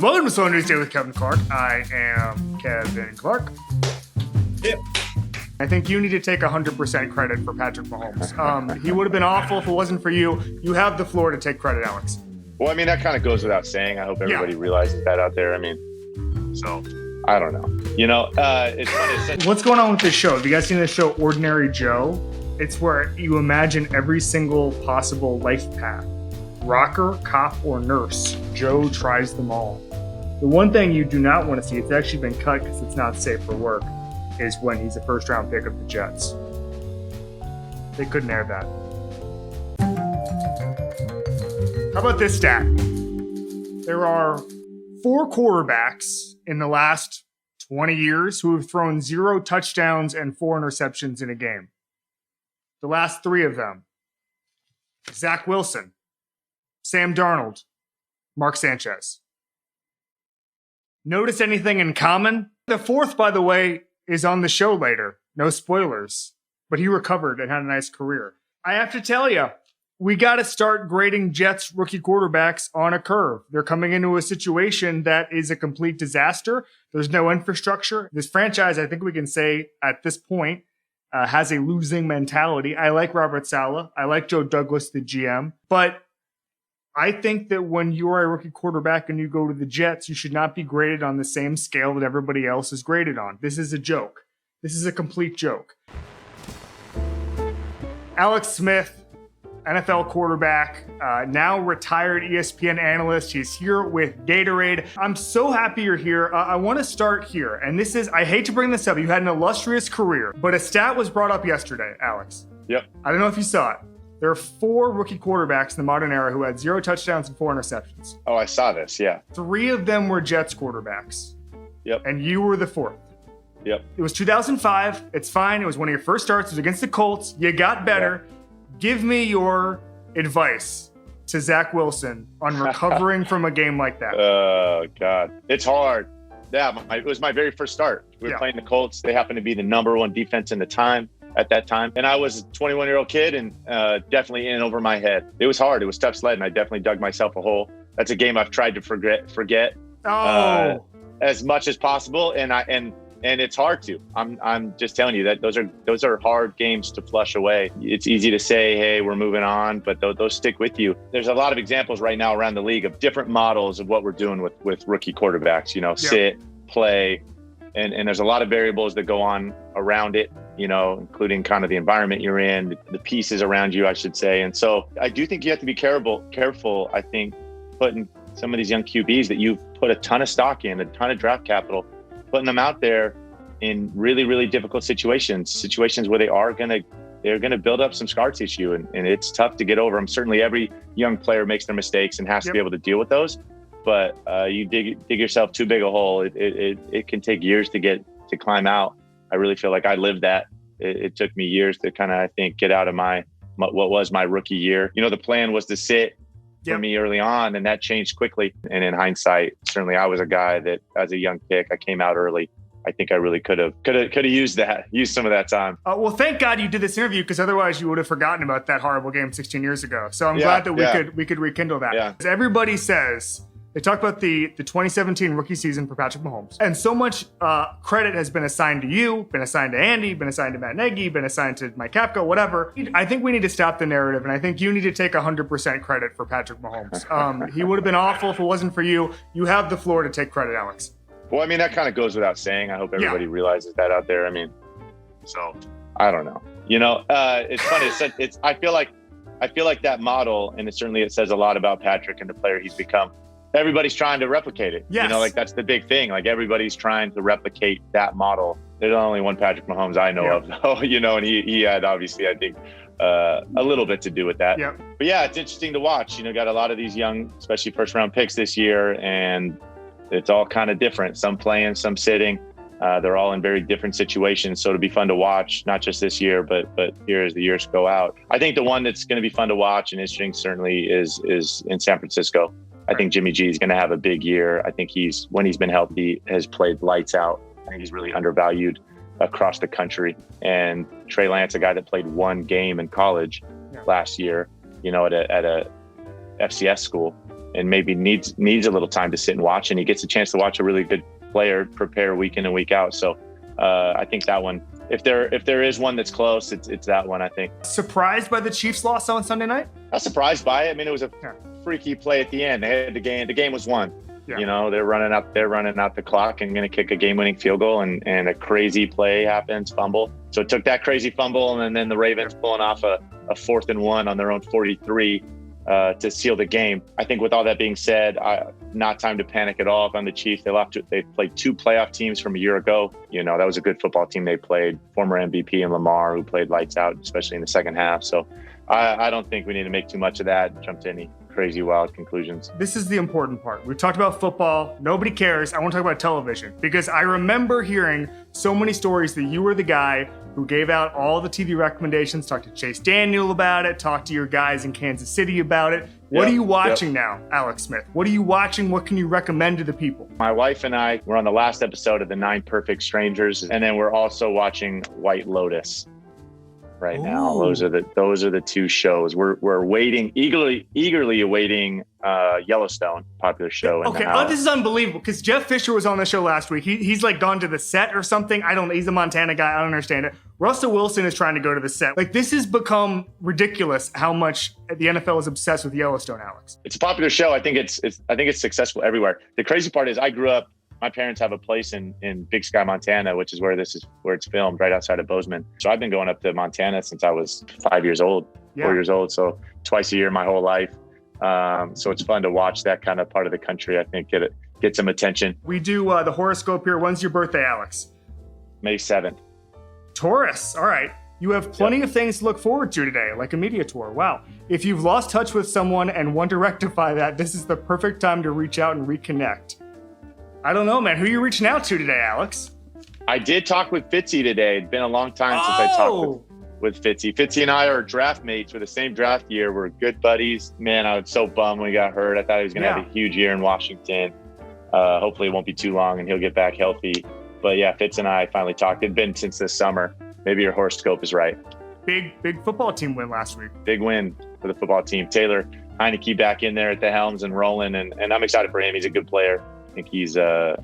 Welcome to Slow News Day with Kevin Clark. I am Kevin Clark. Yep. I think you need to take 100% credit for Patrick Mahomes. He would have been awful if it wasn't for you. You have the floor to take credit, Alex. Well, I mean, that kind of goes without saying. I hope everybody realizes that out there. I mean, so I don't know. You know, it's funny. What's going on with this show? Have you guys seen the show Ordinary Joe? It's where you imagine every single possible life path. Rocker, cop, or nurse. Joe tries them all. The one thing you do not want to see, it's actually been cut because it's not safe for work, is when he's a first-round pick of the Jets. They couldn't air that. How about this stat? There are 4 quarterbacks in the last 20 years who have thrown 0 touchdowns and 4 interceptions in a game. The last 3 of them: Zach Wilson, Sam Darnold, Mark Sanchez. Notice anything in common? The 4th, by the way, is on the show later. No spoilers. But he recovered and had a nice career. I have to tell you, we got to start grading Jets rookie quarterbacks on a curve. They're coming into a situation that is a complete disaster. There's no infrastructure. This franchise, I think we can say at this point, has a losing mentality. I like Robert Saleh. I like Joe Douglas, the GM. But I think that when you're a rookie quarterback and you go to the Jets, you should not be graded on the same scale that everybody else is graded on. This is a joke. This is a complete joke. Alex Smith, NFL quarterback, now retired ESPN analyst. He's here with Gatorade. I'm so happy you're here. I want to start here. And this is, I hate to bring this up. You had an illustrious career, but a stat was brought up yesterday, Alex. Yep. I don't know if you saw it. There are 4 rookie quarterbacks in the modern era who had 0 touchdowns and 4 interceptions. Oh, I saw this. Yeah. 3 of them were Jets quarterbacks. Yep. And you were the 4th. Yep. It was 2005. It's fine. It was one of your first starts. It was against the Colts. You got better. Yeah. Give me your advice to Zach Wilson on recovering from a game like that. Oh, God. It's hard. Yeah, it was my very first start. We were playing the Colts. They happened to be the number 1 defense at that time. And I was a 21-year-old kid and definitely in over my head. It was hard. It was tough sledding. I definitely dug myself a hole. That's a game I've tried to forget as much as possible. And it's hard to. I'm just telling you that those are hard games to flush away. It's easy to say, hey, we're moving on, but those stick with you. There's a lot of examples right now around the league of different models of what we're doing with rookie quarterbacks, sit, play, and there's a lot of variables that go on around it, including kind of the environment you're in, the pieces around you, I should say. And so I do think you have to be careful, I think, putting some of these young QBs that you've put a ton of stock in, a ton of draft capital, putting them out there in really, really difficult situations where they're gonna build up some scar tissue, and it's tough to get over them. Certainly every young player makes their mistakes and has to be able to deal with those. But you dig yourself too big a hole. It can take years to climb out. I really feel like I lived that. It took me years to kind of, I think, get out of what was my rookie year. The plan was to sit for me early on, and that changed quickly. And in hindsight, certainly I was a guy that as a young pick, I came out early. I think I really could have used some of that time. Well, thank God you did this interview, because otherwise you would have forgotten about that horrible game 16 years ago. So I'm glad that we could rekindle that. Yeah. Everybody says, they talk about the 2017 rookie season for Patrick Mahomes. And so much credit has been assigned to you, been assigned to Andy, been assigned to Matt Nagy, been assigned to Mike Kapko, whatever. I think we need to stop the narrative, and I think you need to take 100% credit for Patrick Mahomes. He would have been awful if it wasn't for you. You have the floor to take credit, Alex. Well, I mean, that kind of goes without saying. I hope everybody realizes that out there. I mean, so I don't know. It's funny. I feel like that model, and it says a lot about Patrick and the player he's become. Everybody's trying to replicate it. Yes. That's the big thing. Everybody's trying to replicate that model. There's only one Patrick Mahomes I know of, though, and he had, obviously, I think, a little bit to do with that. Yep. But yeah, it's interesting to watch. Got a lot of these young, especially first-round picks this year, and it's all kind of different. Some playing, some sitting. They're all in very different situations. So it'll be fun to watch, not just this year, but here as the years go out. I think the one that's going to be fun to watch and interesting certainly is in San Francisco. I think Jimmy G is going to have a big year. I think when he's been healthy, has played lights out. I think he's really undervalued across the country. And Trey Lance, a guy that played 1 game in college last year, at a FCS school, and maybe needs a little time to sit and watch, and he gets a chance to watch a really good player prepare week in and week out. So I think that one, if there is one that's close, it's that one, I think. Surprised by the Chiefs' loss on Sunday night? Not surprised by it. I mean, it was a freaky play at the end. They had the game. The game was won. Yeah. You know, they're running out the clock and going to kick a game-winning field goal, and a crazy play happens, fumble. So it took that crazy fumble, and then the Ravens pulling off a 4th and 1 on their own 43 to seal the game. I think with all that being said, not time to panic at all. If I'm the Chiefs, they played 2 playoff teams from a year ago. You know, that was a good football team they played. Former MVP and Lamar, who played lights out, especially in the second half. So I don't think we need to make too much of that and jump to any crazy wild conclusions. This is the important part. We've talked about football. Nobody cares. I want to talk about television, because I remember hearing so many stories that you were the guy who gave out all the TV recommendations, talked to Chase Daniel about it, talked to your guys in Kansas City about it. What are you watching now, Alex Smith? What are you watching? What can you recommend to the people? My wife and I were on the last episode of the 9 Perfect Strangers, and then we're also watching White Lotus right now. Those are the 2 shows. We're waiting, eagerly awaiting Yellowstone, popular show. Okay, this is unbelievable, because Jeff Fisher was on the show last week. He's like gone to the set or something. I don't know. He's a Montana guy. I don't understand it. Russell Wilson is trying to go to the set. Like, this has become ridiculous how much the NFL is obsessed with Yellowstone, Alex. It's a popular show. I think it's successful everywhere. The crazy part is I grew up, my parents have a place in Big Sky, Montana, which is where it's filmed, right outside of Bozeman. So I've been going up to Montana since I was 4 years old. So twice a year my whole life. So it's fun to watch that kind of part of the country. I think get some attention. We do the horoscope here. When's your birthday, Alex? May 7th. Taurus. All right. You have plenty of things to look forward to today, like a media tour. Wow. If you've lost touch with someone and want to rectify that, this is the perfect time to reach out and reconnect. I don't know, man. Who are you reaching out to today, Alex? I did talk with Fitzy today. It's been a long time since I talked with Fitzy. Fitzy and I are draft mates for the same draft year. We're good buddies. Man, I was so bummed when he got hurt. I thought he was going to have a huge year in Washington. Hopefully it won't be too long and he'll get back healthy. But yeah, Fitz and I finally talked. It'd been since this summer. Maybe your horoscope is right. Big football team win last week. Big win for the football team. Taylor Heineke back in there at the helms and rolling. And I'm excited for him. He's a good player. I think he's, I'm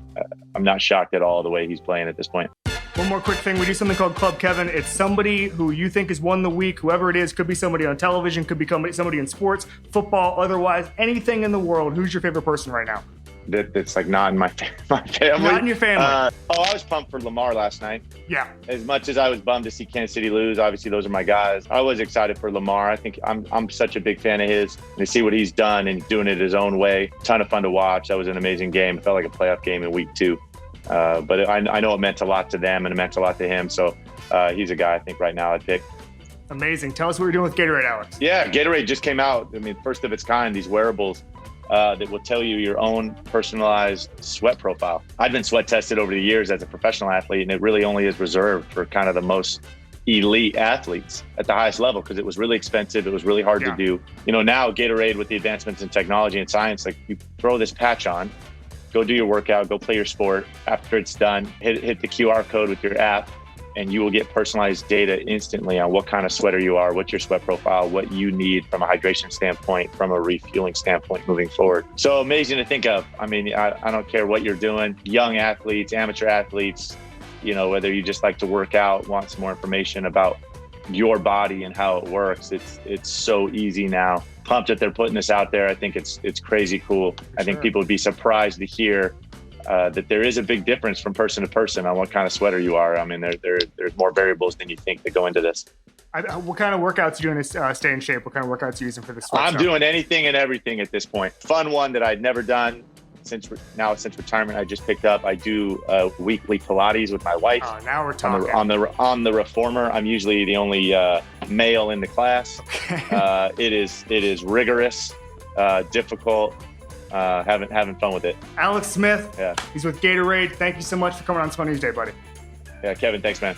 not shocked at all the way he's playing at this point. One more quick thing. We do something called Club Kevin. It's somebody who you think has won the week, whoever it is. Could be somebody on television, could be somebody in sports, football, otherwise, anything in the world. Who's your favorite person right now? That's like not in my family. Not in your family. I was pumped for Lamar last night. Yeah. As much as I was bummed to see Kansas City lose, obviously those are my guys. I was excited for Lamar. I think I'm such a big fan of his. And to see what he's done and doing it his own way, ton of fun to watch. That was an amazing game. It felt like a playoff game in week 2. But I know it meant a lot to them and it meant a lot to him. So he's a guy I think right now I'd pick. Amazing. Tell us what you're doing with Gatorade, Alex. Yeah, Gatorade just came out. I mean, first of its kind, these wearables that will tell you your own personalized sweat profile. I've been sweat tested over the years as a professional athlete, and it really only is reserved for kind of the most elite athletes at the highest level because it was really expensive. It was really hard to do. You know, now Gatorade with the advancements in technology and science, like you throw this patch on, go do your workout, go play your sport. After it's done, hit the QR code with your app, and you will get personalized data instantly on what kind of sweater you are, what's your sweat profile, what you need from a hydration standpoint, from a refueling standpoint moving forward. So amazing to think of. I mean, I don't care what you're doing, young athletes, amateur athletes, you know, whether you just like to work out, want some more information about your body and how it works. It's so easy now. Pumped that they're putting this out there. I think it's crazy cool. I think people would be surprised to hear that there is a big difference from person to person on what kind of sweater you are. I mean, there's more variables than you think that go into this. What kind of workouts are you doing to stay in shape? What kind of workouts are you using for this? I'm doing anything and everything at this point. Fun one that I'd never done since retirement. I just picked up. I do weekly Pilates with my wife. Oh, now we're talking. On the reformer. I'm usually the only male in the class. Okay. It is rigorous, difficult. Having fun with it. Alex Smith. Yeah. He's with Gatorade. Thank you so much for coming on Smart News Day, buddy. Yeah, Kevin, thanks, man.